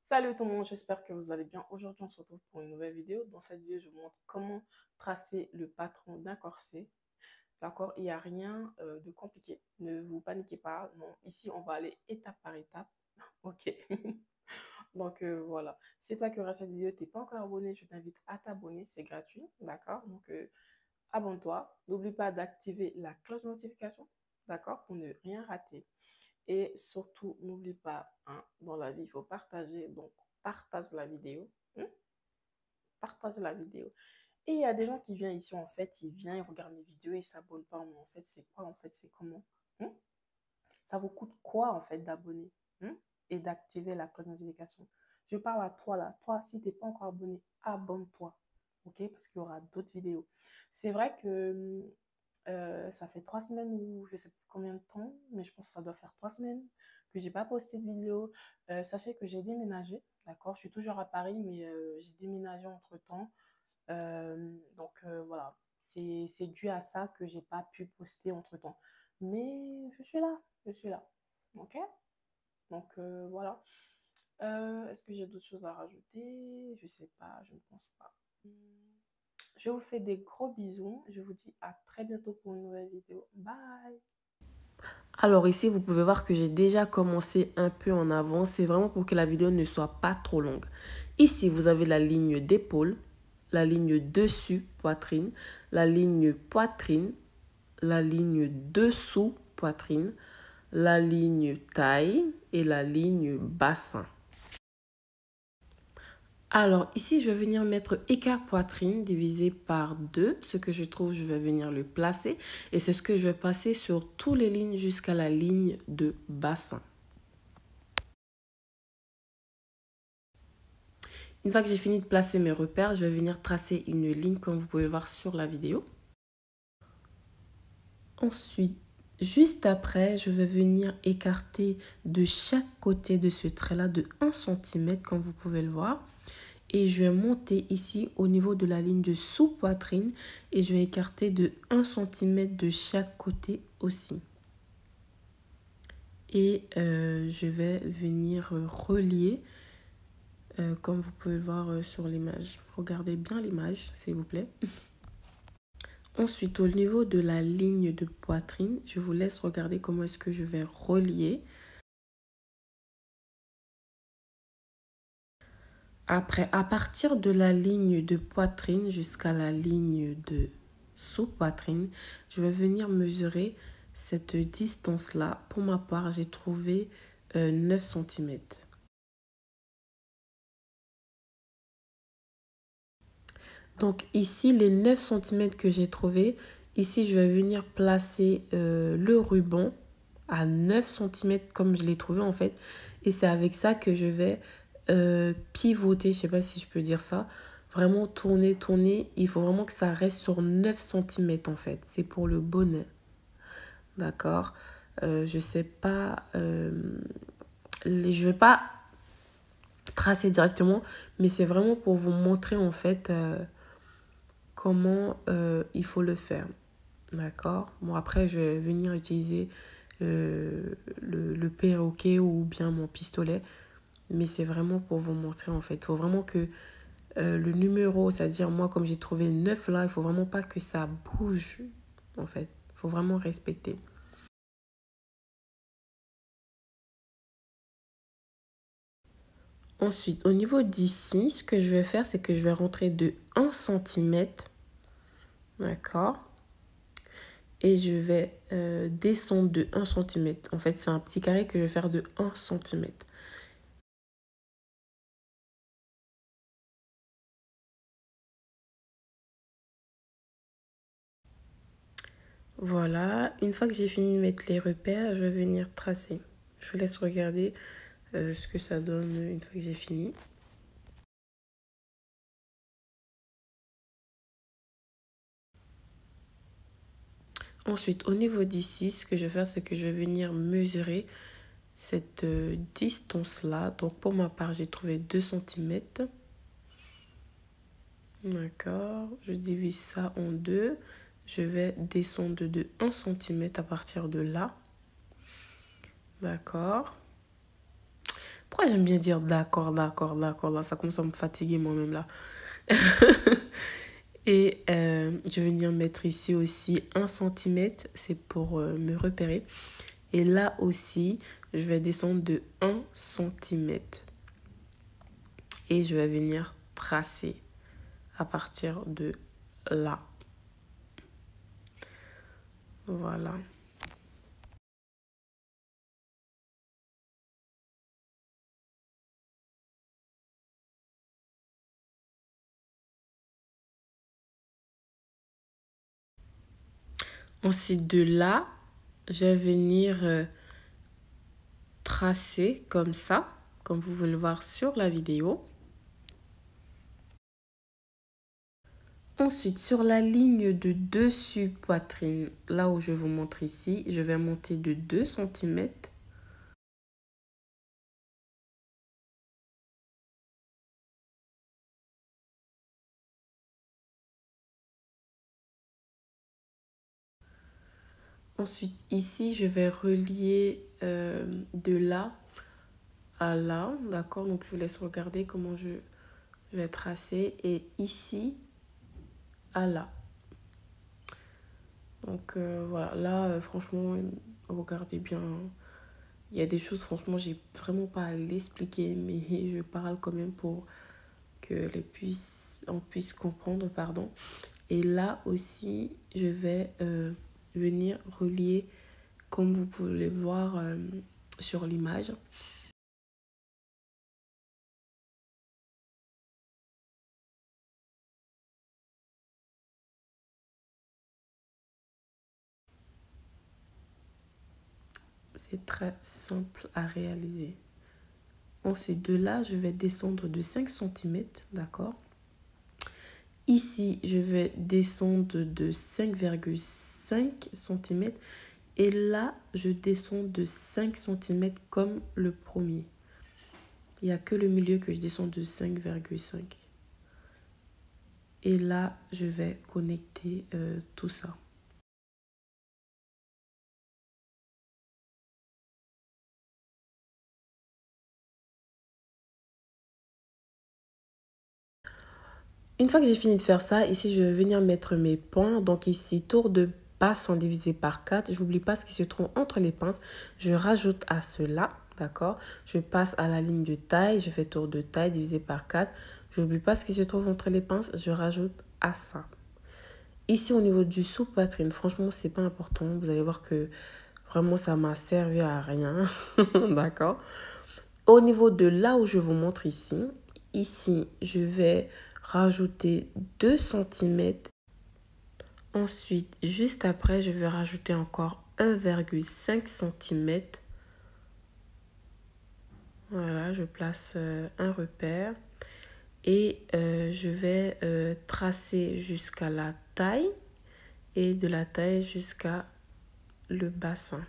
Salut tout le monde, j'espère que vous allez bien. Aujourd'hui, on se retrouve pour une nouvelle vidéo. Dans cette vidéo, je vous montre comment tracer le patron d'un corset. D'accord? Il n'y a rien de compliqué. Ne vous paniquez pas. Non, ici, on va aller étape par étape. Ok. Donc voilà. Si toi qui auras cette vidéo, tu n'es pas encore abonné, je t'invite à t'abonner. C'est gratuit. D'accord? Donc abonne-toi. N'oublie pas d'activer la cloche de notification. D'accord? Pour ne rien rater. Et surtout, n'oublie pas, hein, dans la vie, il faut partager. Donc, partage la vidéo. Hein. Partage la vidéo. Et il y a des gens qui viennent ici, en fait, ils viennent, ils regardent mes vidéos, ils ne s'abonnent pas. Mais en fait, c'est quoi? En fait, c'est comment? Hein. Ça vous coûte quoi, en fait, d'abonner? Hein, et d'activer la cloche de notification? Je parle à toi, là. Toi, si tu n'es pas encore abonné, abonne-toi. OK? Parce qu'il y aura d'autres vidéos. C'est vrai que ça fait 3 semaines ou je sais plus combien de temps, mais je pense que ça doit faire 3 semaines que j'ai pas posté de vidéo. Sachez que j'ai déménagé, d'accord? Je suis toujours à Paris, mais j'ai déménagé entre-temps. Donc voilà, c'est dû à ça que j'ai pas pu poster entre-temps. Mais je suis là, je suis là. Ok? Donc voilà. Est-ce que j'ai d'autres choses à rajouter? Je sais pas, je ne pense pas. Je vous fais des gros bisous. Je vous dis à très bientôt pour une nouvelle vidéo. Bye! Alors ici, vous pouvez voir que j'ai déjà commencé un peu en avant. C'est vraiment pour que la vidéo ne soit pas trop longue. Ici, vous avez la ligne d'épaule, la ligne dessus poitrine, la ligne poitrine, la ligne dessous poitrine, la ligne taille et la ligne bassin. Alors ici, je vais venir mettre écart poitrine divisé par 2. Ce que je trouve, je vais venir le placer. Et c'est ce que je vais passer sur toutes les lignes jusqu'à la ligne de bassin. Une fois que j'ai fini de placer mes repères, je vais venir tracer une ligne comme vous pouvez voir sur la vidéo. Ensuite, juste après, je vais venir écarter de chaque côté de ce trait-là de 1 cm comme vous pouvez le voir. Et je vais monter ici au niveau de la ligne de sous-poitrine et je vais écarter de 1 cm de chaque côté aussi. Et je vais venir relier comme vous pouvez le voir sur l'image. Regardez bien l'image, s'il vous plaît. Ensuite, au niveau de la ligne de poitrine, je vous laisse regarder comment est-ce que je vais relier. Après, à partir de la ligne de poitrine jusqu'à la ligne de sous-poitrine, je vais venir mesurer cette distance-là. Pour ma part, j'ai trouvé 9 cm. Donc ici, les 9 cm que j'ai trouvé, ici, je vais venir placer le ruban à 9 cm comme je l'ai trouvé en fait. Et c'est avec ça que je vais pivoter, je sais pas si je peux dire ça. Vraiment tourner, tourner. Il faut vraiment que ça reste sur 9 cm en fait. C'est pour le bonnet. D'accord. Je sais pas. Je vais pas tracer directement. Mais c'est vraiment pour vous montrer en fait comment il faut le faire. D'accord. Bon, après, je vais venir utiliser le perroquet ou bien mon pistolet. Mais c'est vraiment pour vous montrer en fait. Il faut vraiment que le numéro, c'est-à-dire moi, comme j'ai trouvé 9 là, il faut vraiment pas que ça bouge en fait. Il faut vraiment respecter. Ensuite, au niveau d'ici, ce que je vais faire, c'est que je vais rentrer de 1 cm. D'accord. Et je vais descendre de 1 cm. En fait, c'est un petit carré que je vais faire de 1 cm. Voilà, une fois que j'ai fini de mettre les repères, je vais venir tracer. Je vous laisse regarder ce que ça donne une fois que j'ai fini. Ensuite, au niveau d'ici, ce que je vais faire, c'est que je vais venir mesurer cette distance-là. Donc, pour ma part, j'ai trouvé 2 cm. D'accord, je divise ça en deux. Je vais descendre de 1 cm à partir de là. D'accord. Pourquoi j'aime bien dire d'accord, d'accord, d'accord, là, ça commence à me fatiguer moi-même là. Et je vais venir mettre ici aussi 1 centimètre, c'est pour me repérer. Et là aussi, je vais descendre de 1 centimètre. Et je vais venir tracer à partir de là. Voilà. Ensuite de là, je vais venir tracer comme ça, comme vous pouvez le voir sur la vidéo. Ensuite, sur la ligne de dessus poitrine, là où je vous montre ici, je vais monter de 2 centimètres. Ensuite, ici, je vais relier de là à là, d'accord? Donc, je vous laisse regarder comment je vais tracer. Et ici, à là. Donc, voilà. Là, franchement, regardez bien. Il y a des choses, franchement, j'ai vraiment pas à l'expliquer, mais je parle quand même pour que on puisse comprendre, pardon. Et là aussi, je vais venir relier, comme vous pouvez le voir sur l'image. C'est très simple à réaliser. Ensuite, de là, je vais descendre de 5 centimètres, d'accord? Ici, je vais descendre de 5,5 centimètres. Et là, je descends de 5 centimètres comme le premier. Il n'y a que le milieu que je descends de 5,5. Et là, je vais connecter tout ça. Une fois que j'ai fini de faire ça, ici, je vais venir mettre mes points. Donc ici, tour de bassin divisé par 4. Je n'oublie pas ce qui se trouve entre les pinces. Je rajoute à cela, d'accord? Je passe à la ligne de taille. Je fais tour de taille divisé par 4. Je n'oublie pas ce qui se trouve entre les pinces. Je rajoute à ça. Ici, au niveau du sous-poitrine, franchement, c'est pas important. Vous allez voir que vraiment, ça m'a servi à rien. D'accord? Au niveau de là où je vous montre ici, je vais rajouter 2 centimètres. Ensuite, juste après, je vais rajouter encore 1,5 centimètre. Voilà, je place un repère. Et je vais tracer jusqu'à la taille. Et de la taille jusqu'à le bassin.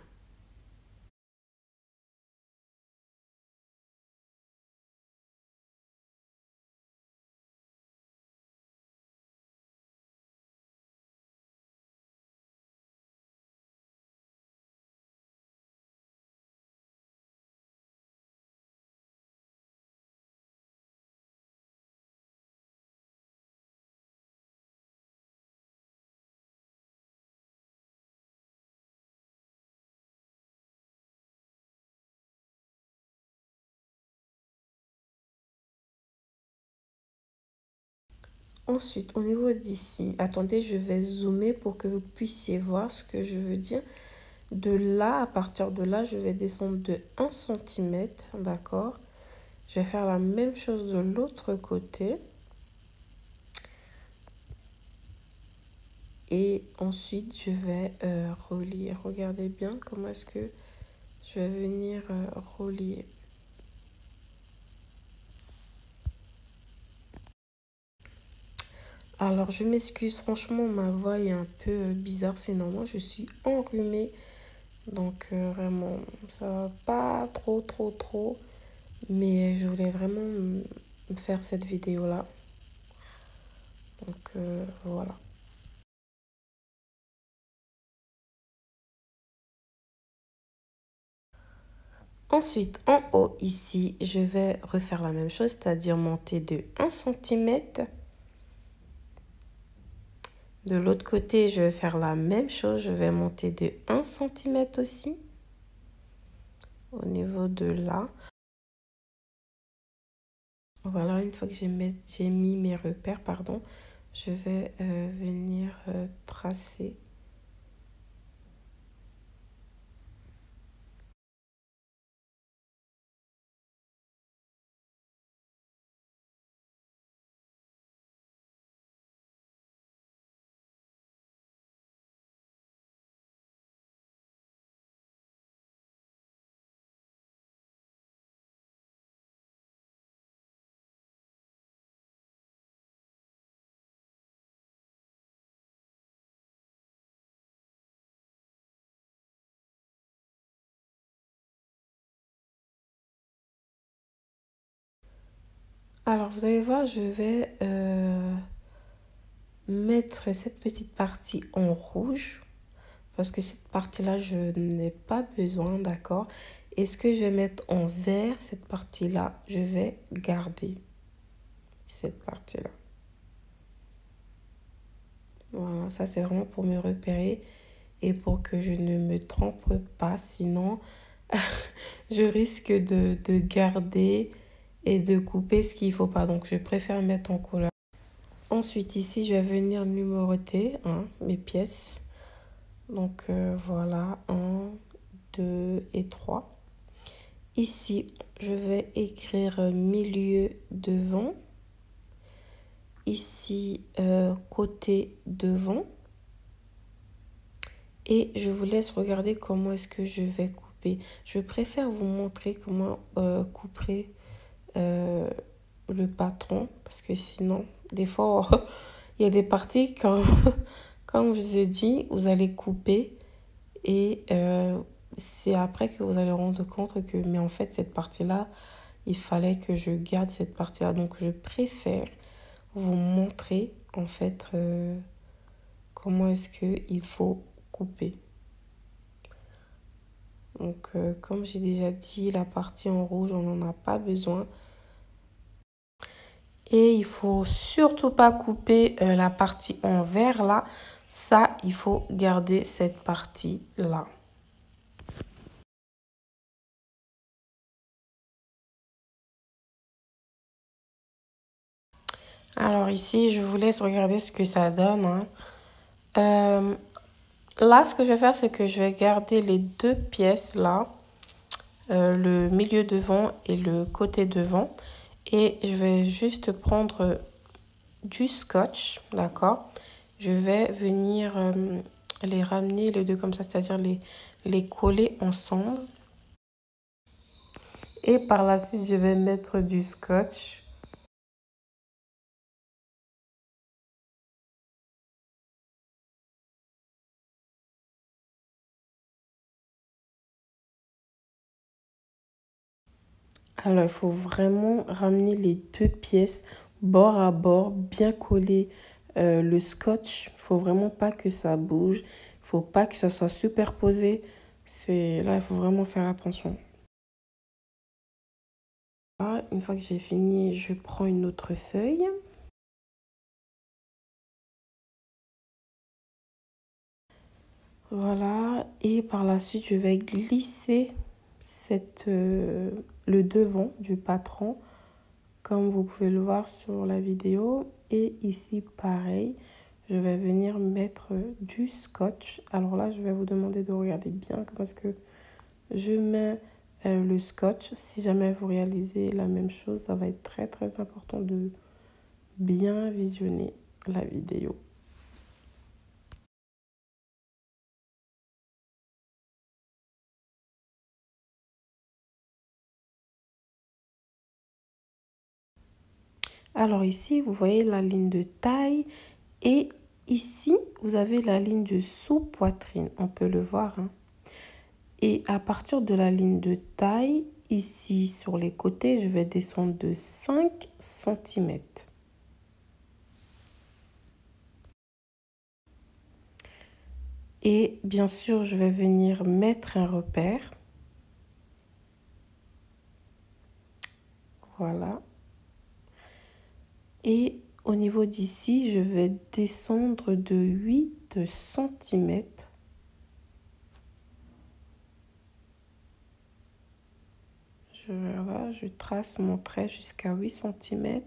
Ensuite, au niveau d'ici, attendez, je vais zoomer pour que vous puissiez voir ce que je veux dire. De là, à partir de là, je vais descendre de 1 centimètre, d'accord? Je vais faire la même chose de l'autre côté. Et ensuite, je vais relier. Regardez bien comment est-ce que je vais venir relier. Alors, je m'excuse, franchement, ma voix est un peu bizarre, c'est normal, je suis enrhumée. Donc, vraiment, ça va pas trop. Mais je voulais vraiment me faire cette vidéo-là. Donc, voilà. Ensuite, en haut, ici, je vais refaire la même chose, c'est-à-dire monter de 1 cm. De l'autre côté, je vais faire la même chose, je vais monter de 1 cm aussi, au niveau de là. Voilà, une fois que j'ai mis mes repères, pardon, je vais venir tracer. Alors, vous allez voir, je vais mettre cette petite partie en rouge. Parce que cette partie-là, je n'ai pas besoin, d'accord? Et ce que je vais mettre en vert, cette partie-là, je vais garder cette partie-là. Voilà, ça c'est vraiment pour me repérer et pour que je ne me trompe pas. Sinon, je risque de garder et de couper ce qu'il ne faut pas. Donc, je préfère mettre en couleur. Ensuite, ici, je vais venir numéroter mes pièces. Donc, voilà, 1, 2 et 3. Ici, je vais écrire milieu devant. Ici, côté devant. Et je vous laisse regarder comment est-ce que je vais couper. Je préfère vous montrer comment couper le patron. Parce que sinon, des fois, il y a des parties, comme je vous ai dit, vous allez couper. Et c'est après que vous allez rendre compte que, mais en fait, cette partie-là, il fallait que je garde cette partie-là. Donc, je préfère vous montrer, en fait, comment est-ce qu'il faut couper. Donc, comme j'ai déjà dit, la partie en rouge, on n'en a pas besoin. Et il faut surtout pas couper la partie en vert, là. Ça, il faut garder cette partie-là. Alors ici, je vous laisse regarder ce que ça donne. Là, ce que je vais faire, c'est que je vais garder les deux pièces là, le milieu devant et le côté devant. Et je vais juste prendre du scotch, d'accord? Je vais venir les ramener les deux comme ça, c'est-à-dire les coller ensemble. Et par la suite, je vais mettre du scotch. Alors, il faut vraiment ramener les deux pièces bord à bord, bien coller le scotch. Il ne faut vraiment pas que ça bouge. Il ne faut pas que ça soit superposé. Là, il faut vraiment faire attention. Là, une fois que j'ai fini, je prends une autre feuille. Voilà. Et par la suite, je vais glisser le devant du patron, comme vous pouvez le voir sur la vidéo. Et ici, pareil, je vais venir mettre du scotch. Alors là, je vais vous demander de regarder bien parce que je mets le scotch. Si jamais vous réalisez la même chose, ça va être très très important de bien visionner la vidéo. Alors ici, vous voyez la ligne de taille et ici, vous avez la ligne de sous-poitrine. On peut le voir. Et à partir de la ligne de taille, ici sur les côtés, je vais descendre de 5 cm. Et bien sûr, je vais venir mettre un repère. Voilà. Et au niveau d'ici, je vais descendre de 8 cm. Voilà, je trace mon trait jusqu'à 8 cm.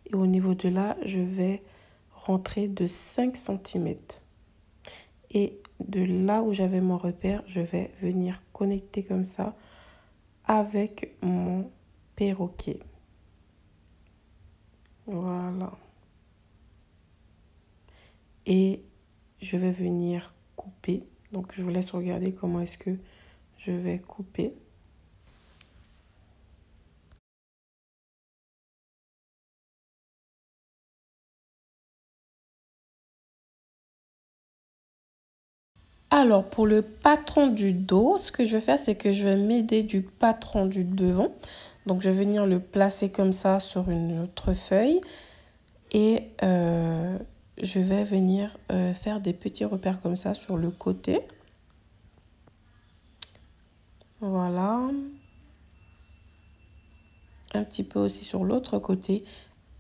Et au niveau de là, je vais rentrer de 5 cm. Et de là où j'avais mon repère, je vais venir connecter comme ça avec mon perroquet. Voilà. Et je vais venir couper. Donc, je vous laisse regarder comment est-ce que je vais couper. Alors, pour le patron du dos, ce que je vais faire, c'est que je vais m'aider du patron du devant. Donc, je vais venir le placer comme ça sur une autre feuille. Et je vais venir faire des petits repères comme ça sur le côté. Voilà. Un petit peu aussi sur l'autre côté.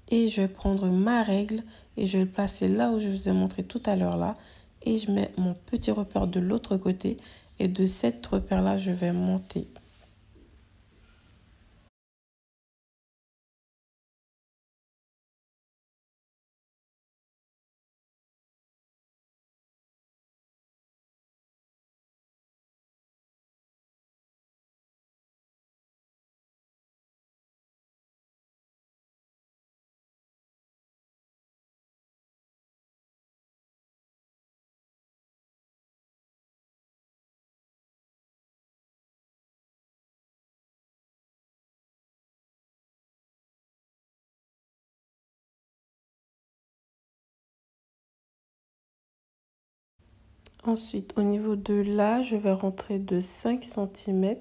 Et je vais prendre ma règle et je vais le placer là où je vous ai montré tout à l'heure là. Et je mets mon petit repère de l'autre côté. Et de cet repère-là, je vais monter. Ensuite, au niveau de là, je vais rentrer de 5 cm.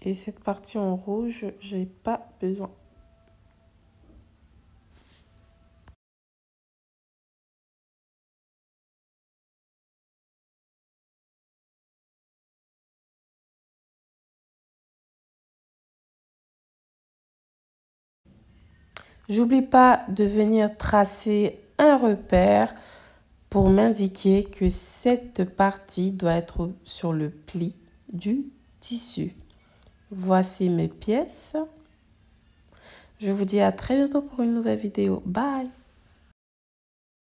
Et cette partie en rouge, j'ai pas besoin. J'oublie pas de venir tracer un repère pour m'indiquer que cette partie doit être sur le pli du tissu. Voici mes pièces. Je vous dis à très bientôt pour une nouvelle vidéo. Bye!